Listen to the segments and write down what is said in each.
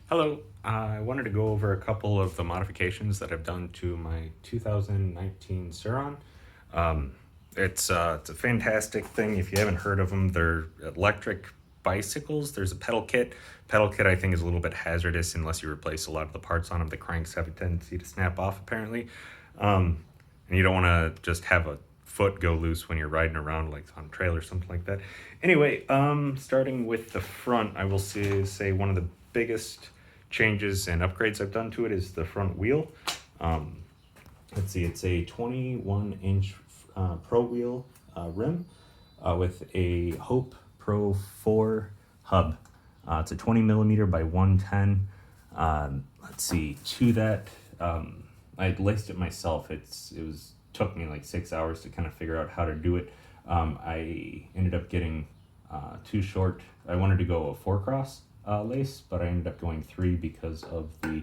Hello. I wanted to go over a couple of the modifications that I've done to my 2019 Sur Ron. Um, it's a fantastic thing. If you haven't heard of them, they're electric bicycles. There's a pedal kit. Pedal kit I think is a little bit hazardous unless you replace a lot of the parts on them. The cranks have a tendency to snap off apparently, and you don't want to just have a foot go loose when you're riding around like on a trail or something like that. Anyway, starting with the front, I will say one of the biggest changes and upgrades I've done to it is the front wheel. Um, let's see, it's a 21-inch Pro Wheel rim with a Hope Pro 4 hub. It's a 20 millimeter by 110. Let's see, to that, I laced it myself. It was took me like 6 hours to kind of figure out how to do it. I ended up getting too short. I wanted to go a 4-cross lace, but I ended up going 3 because of the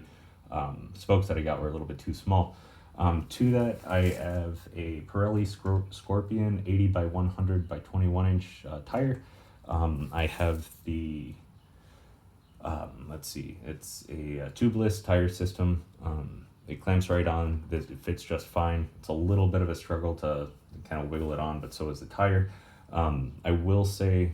spokes that I got were a little bit too small. To that, I have a Pirelli Scorpion 80 by 100 by 21 inch tire. I have the, let's see, it's a tubeless tire system. It clamps right on, it fits just fine. It's a little bit of a struggle to kind of wiggle it on, but so is the tire. I will say,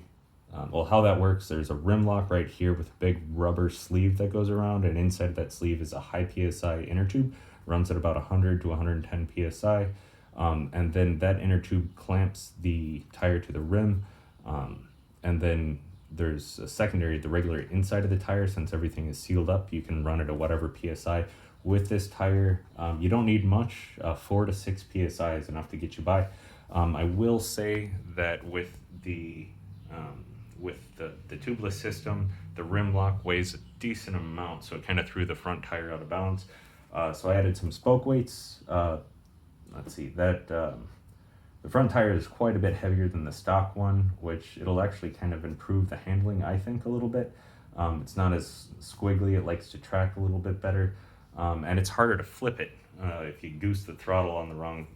well, how that works, there's a rim lock right here with a big rubber sleeve that goes around, and inside of that sleeve is a high PSI inner tube, runs at about 100 to 110 PSI, and then that inner tube clamps the tire to the rim, and then there's a secondary, the regular inside of the tire. Since everything is sealed up, you can run it at whatever PSI. With this tire, you don't need much. 4 to 6 PSI is enough to get you by. I will say that with the tubeless system, the rim lock weighs a decent amount, so it kind of threw the front tire out of balance. So I added some spoke weights. Let's see, that the front tire is quite a bit heavier than the stock one, which it'll actually kind of improve the handling, I think, a little bit. It's not as squiggly, it likes to track a little bit better, and it's harder to flip it. If you goose the throttle on the wrong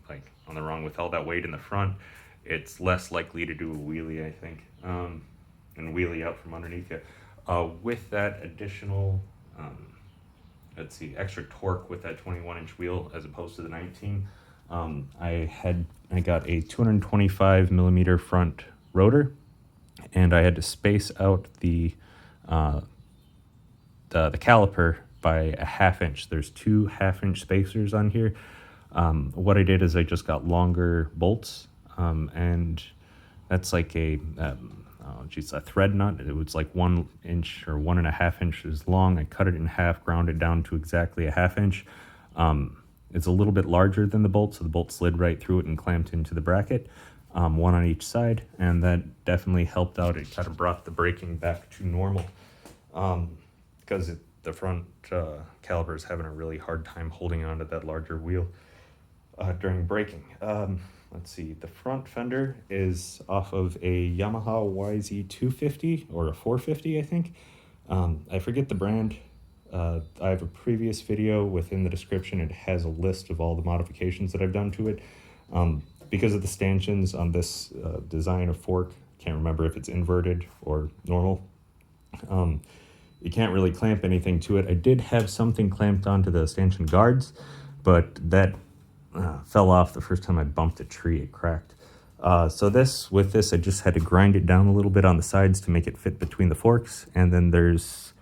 with all that weight in the front, it's less likely to do a wheelie, I think, and wheelie out from underneath you. With that additional, let's see, extra torque with that 21-inch wheel as opposed to the 19. I got a 225 millimeter front rotor, and I had to space out the caliper by a half-inch. There's 2 half-inch spacers on here. What I did is I just got longer bolts, and that's like a thread nut. It was like 1 inch or 1.5 inches long. I cut it in half, ground it down to exactly a half-inch. It's a little bit larger than the bolt, so the bolt slid right through it and clamped into the bracket, one on each side, and that definitely helped out. It kind of brought the braking back to normal, because the front caliper is having a really hard time holding onto that larger wheel during braking. Let's see, the front fender is off of a Yamaha YZ250 or a 450, I think. I forget the brand. I have a previous video within the description. It has a list of all the modifications that I've done to it. Because of the stanchions on this design of fork, can't remember if it's inverted or normal. You can't really clamp anything to it. I did have something clamped onto the stanchion guards, but that fell off the first time I bumped a tree. It cracked. So with this, I just had to grind it down a little bit on the sides to make it fit between the forks. And then there's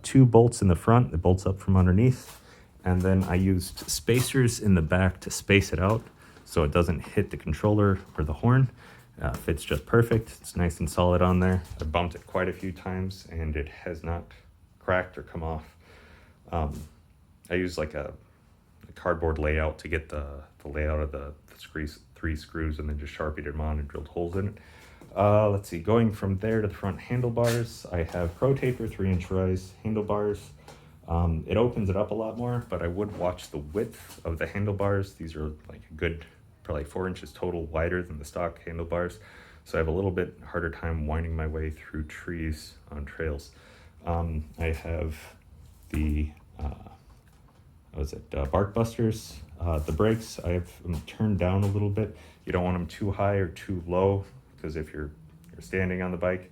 2 bolts in the front that bolts up from underneath. And then I used spacers in the back to space it out so it doesn't hit the controller or the horn. Fits just perfect. It's nice and solid on there. I bumped it quite a few times and it has not cracked or come off. I used like a cardboard layout to get the layout of the 3 screws, and then just sharpied them on and drilled holes in it. Let's see, going from there to the front handlebars, I have Pro Taper 3-inch rise handlebars. It opens it up a lot more, but I would watch the width of the handlebars. These are like a good, probably 4 inches total wider than the stock handlebars, so I have a little bit harder time winding my way through trees on trails. I have the bark busters. The brakes, I have them turned down a little bit. You don't want them too high or too low, because if you're standing on the bike,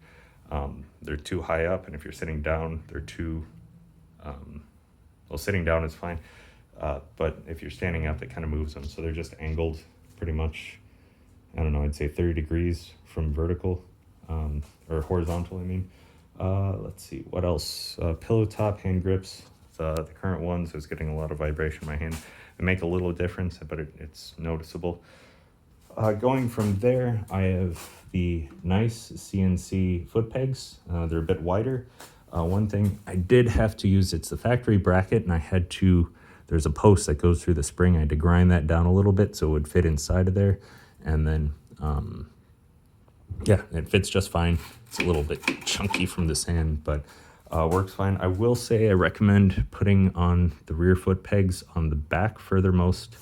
they're too high up, and if you're sitting down, they're too Well, sitting down is fine, but if you're standing up, it kind of moves them. So they're just angled pretty much, I don't know, I'd say 30 degrees from vertical, or horizontal, I mean. Let's see, what else? Pillow top hand grips. The current ones is getting a lot of vibration in my hand. They make a little difference, but it's noticeable. Going from there, I have the nice CNC foot pegs. They're a bit wider. One thing I did have to use, it's the factory bracket, and I had to, there's a post that goes through the spring. I had to grind that down a little bit so it would fit inside of there. And then, yeah, it fits just fine. It's a little bit chunky from the sand, but works fine. I will say I recommend putting on the rear foot pegs on the back furthermost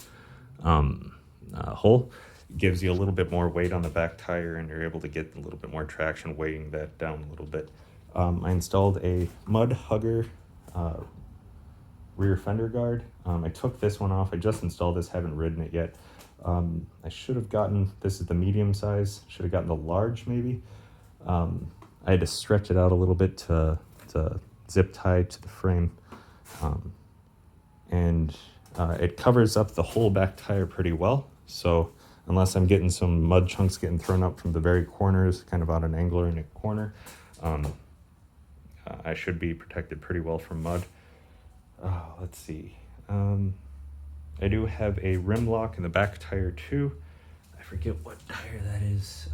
hole. It gives you a little bit more weight on the back tire, and you're able to get a little bit more traction, weighing that down a little bit. I installed a mud hugger rear fender guard. I took this one off. I just installed this, haven't ridden it yet. I should have gotten, this is the medium size, should have gotten the large maybe. I had to stretch it out a little bit to zip tie to the frame. And it covers up the whole back tire pretty well. So unless I'm getting some mud chunks getting thrown up from the very corners, kind of on an angle or in a corner, I should be protected pretty well from mud. Let's see. I do have a rim lock in the back tire too. I forget what tire that is.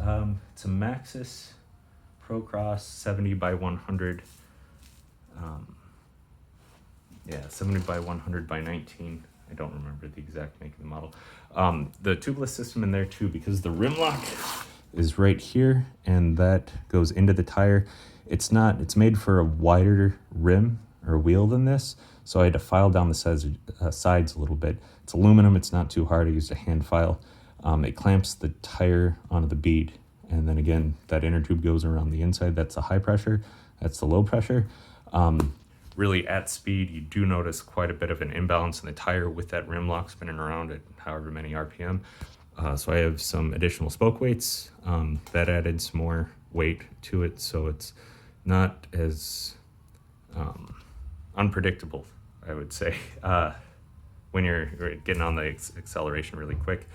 It's a Maxxis Pro Cross 70 by 100. Yeah, 70 by 100 by 19. I don't remember the exact make of the model. The tubeless system in there too, because the rim lock is right here and that goes into the tire. It's made for a wider rim or wheel than this. So I had to file down the sides a little bit. It's aluminum, it's not too hard. I used a hand file. It clamps the tire onto the bead. And then again, that inner tube goes around the inside. That's the high pressure, that's the low pressure. Really at speed, you do notice quite a bit of an imbalance in the tire with that rim lock spinning around at however many RPM. So I have some additional spoke weights that added some more weight to it. So it's not as unpredictable, I would say, when you're getting on the acceleration really quick.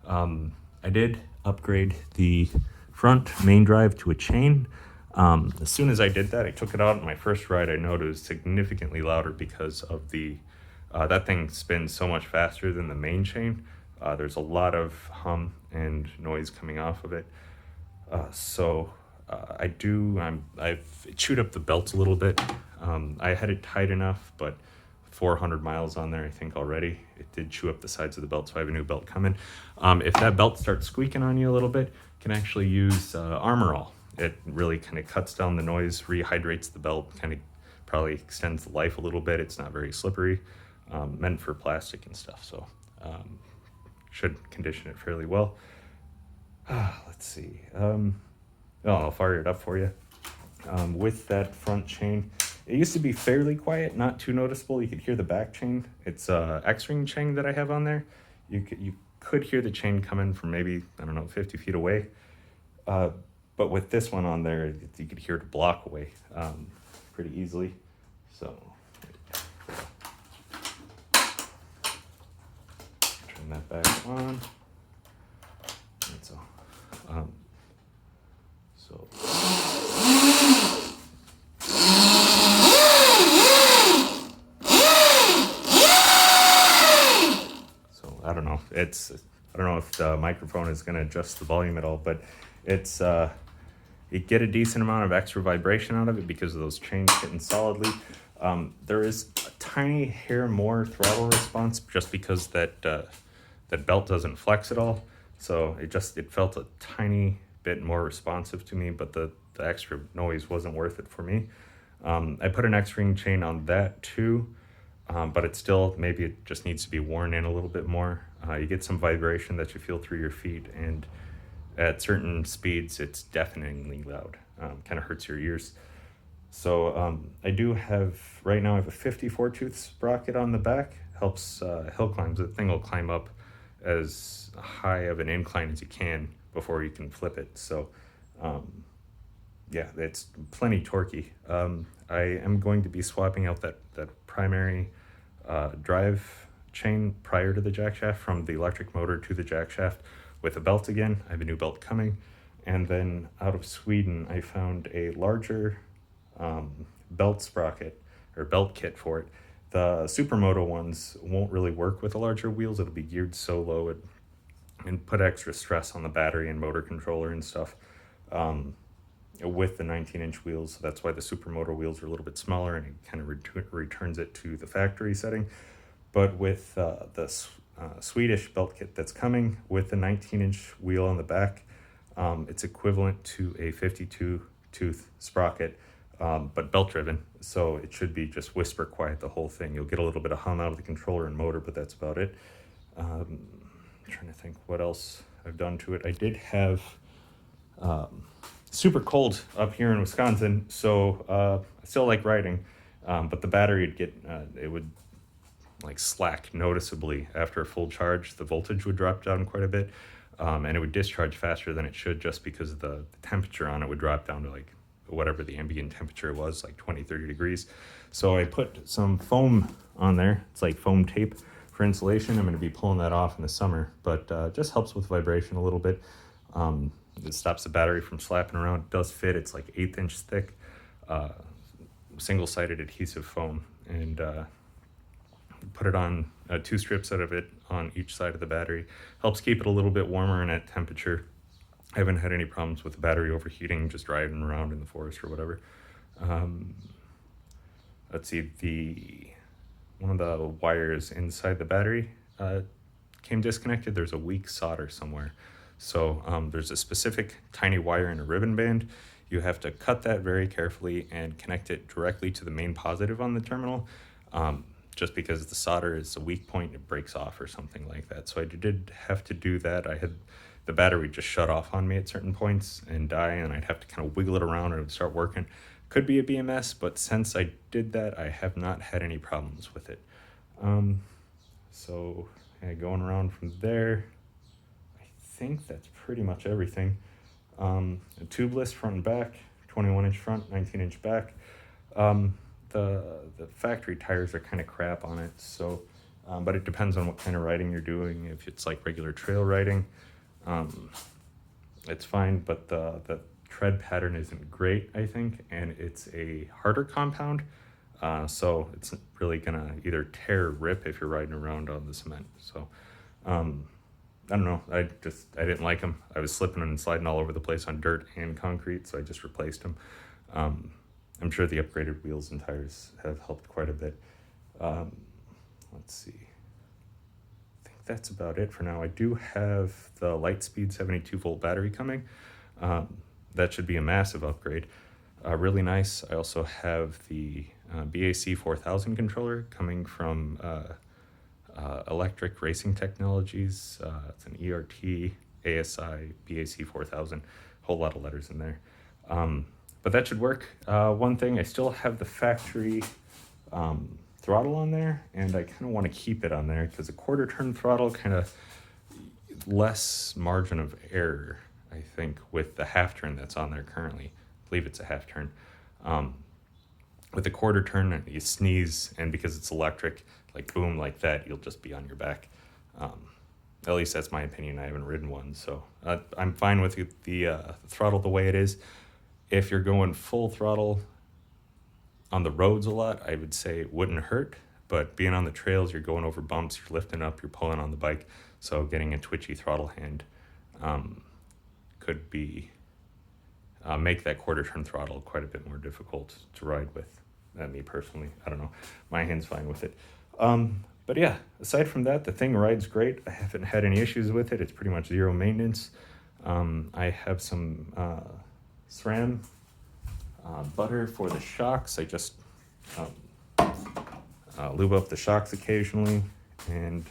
I did upgrade the front main drive to a chain. As soon as I did that, I took it out. In my first ride, I noticed it was significantly louder because of the that thing spins so much faster than the main chain. There's a lot of hum and noise coming off of it. I've chewed up the belt a little bit. I had it tight enough, but 400 miles on there, I think already. It did chew up the sides of the belt, so I have a new belt coming. If that belt starts squeaking on you a little bit, you can actually use Armor All. It really kind of cuts down the noise, rehydrates the belt, kind of probably extends the life a little bit. It's not very slippery, meant for plastic and stuff, so should condition it fairly well. Let's see. I'll fire it up for you. With that front chain, it used to be fairly quiet, not too noticeable. You could hear the back chain. It's a X-ring chain that I have on there. You could hear the chain coming from maybe, 50 feet away. But with this one on there, you could hear it a block away pretty easily. So turn that back on. That's all. So I don't know. I don't know if the microphone is going to adjust the volume at all, but it's you get a decent amount of extra vibration out of it because of those chains hitting solidly. There is a tiny hair more throttle response just because that belt doesn't flex at all. So it felt a tiny bit more responsive to me, but the extra noise wasn't worth it for me. I put an X-ring chain on that too, but it just needs to be worn in a little bit more. You get some vibration that you feel through your feet, and at certain speeds, it's deafeningly loud. Kind of hurts your ears. So I do have, right now I have a 54 tooth sprocket on the back. Helps hill climbs. The thing will climb up as high of an incline as you can before you can flip it. So yeah, it's plenty torquey. I am going to be swapping out that primary drive chain prior to the jack shaft from the electric motor to the jack shaft with a belt again. I have a new belt coming. And then out of Sweden, I found a larger belt sprocket or belt kit for it. The Supermoto ones won't really work with the larger wheels. It'll be geared so low and put extra stress on the battery and motor controller and stuff with the 19-inch wheels. So that's why the Supermoto wheels are a little bit smaller, and it kind of returns it to the factory setting. But with the Swedish belt kit that's coming with the 19-inch wheel on the back, it's equivalent to a 52-tooth sprocket, but belt-driven. So it should be just whisper quiet, the whole thing. You'll get a little bit of hum out of the controller and motor, but that's about it. I'm trying to think what else I've done to it. I did have super cold up here in Wisconsin, so I still like riding, but the battery would it would like slack noticeably after a full charge. The voltage would drop down quite a bit, and it would discharge faster than it should just because the temperature on it would drop down to like whatever the ambient temperature was, like 20-30 degrees. So I put some foam on there. It's like foam tape for insulation. I'm going to be pulling that off in the summer, but just helps with vibration a little bit. It stops the battery from slapping around. It does fit. It's like 1/8 inch thick, single-sided adhesive foam, and put it on 2 strips out of it on each side of the battery. Helps keep it a little bit warmer and at temperature. I haven't had any problems with the battery overheating just driving around in the forest or whatever. Let's see, one of the wires inside the battery came disconnected. There's a weak solder somewhere. So there's a specific tiny wire in a ribbon band. You have to cut that very carefully and connect it directly to the main positive on the terminal. Just because the solder is a weak point, it breaks off or something like that. So I did have to do that. The battery would just shut off on me at certain points and die, and I'd have to kind of wiggle it around and it would start working. Could be a BMS, but since I did that, I have not had any problems with it. So going around from there, I think that's pretty much everything. A tubeless front and back, 21-inch front, 19-inch back. The factory tires are kind of crap on it, so but it depends on what kind of riding you're doing. If it's like regular trail riding, it's fine, but the tread pattern isn't great, I think, and it's a harder compound, so it's really gonna either tear or rip if you're riding around on the cement. So I don't know, I didn't like them. I was slipping and sliding all over the place on dirt and concrete, so I just replaced them. I'm sure the upgraded wheels and tires have helped quite a bit. Let's see. I think that's about it for now. I do have the Lightspeed 72-volt battery coming. That should be a massive upgrade. Really nice. I also have the BAC 4000 controller coming from Electric Racing Technologies. It's an ERT, ASI, BAC 4000. Whole lot of letters in there. But that should work. One thing, I still have the factory throttle on there, and I kind of want to keep it on there because a quarter turn throttle kind of less margin of error, I think, with the half turn that's on there currently. I believe it's a half turn. With a quarter turn, you sneeze, and because it's electric, like boom, like that, you'll just be on your back. At least that's my opinion. I haven't ridden one, so I'm fine with the throttle the way it is. If you're going full throttle on the roads a lot, I would say it wouldn't hurt, but being on the trails, you're going over bumps, you're lifting up, you're pulling on the bike, so getting a twitchy throttle hand could be make that quarter turn throttle quite a bit more difficult to ride with. Me personally, I don't know, my hand's fine with it. But yeah, aside from that, the thing rides great. I haven't had any issues with it. It's pretty much zero maintenance. I have some SRAM butter for the shocks. I just lube up the shocks occasionally and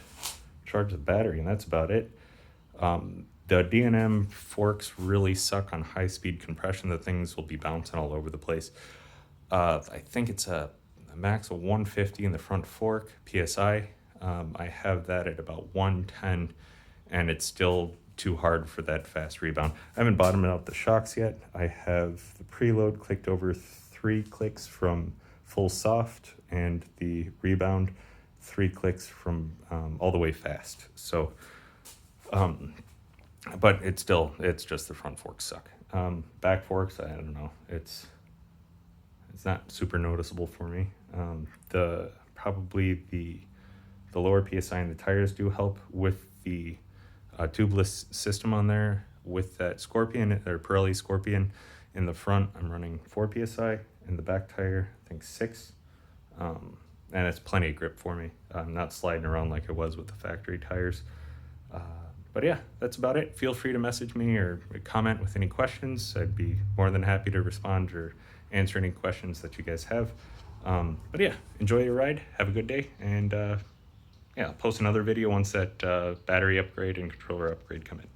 charge the battery, and that's about it. The D&M forks really suck on high-speed compression. The things will be bouncing all over the place. I think it's a max of 150 in the front fork, PSI. I have that at about 110, and it's still too hard for that fast rebound. I haven't bottomed out the shocks yet. I have the preload clicked over 3 3 clicks from full soft, and the rebound 3 clicks from all the way fast. So, but it's just the front forks suck. Back forks, I don't know. It's not super noticeable for me. Probably the lower PSI in the tires do help with the tubeless system on there. With that Scorpion or Pirelli Scorpion in the front, I'm running 4 PSI. In the back tire, I think 6. And it's plenty of grip for me. I'm not sliding around like it was with the factory tires. But yeah, that's about it. Feel free to message me or comment with any questions. I'd be more than happy to respond or answer any questions that you guys have. But yeah, enjoy your ride. Have a good day. And yeah, I'll post another video once that battery upgrade and controller upgrade come in.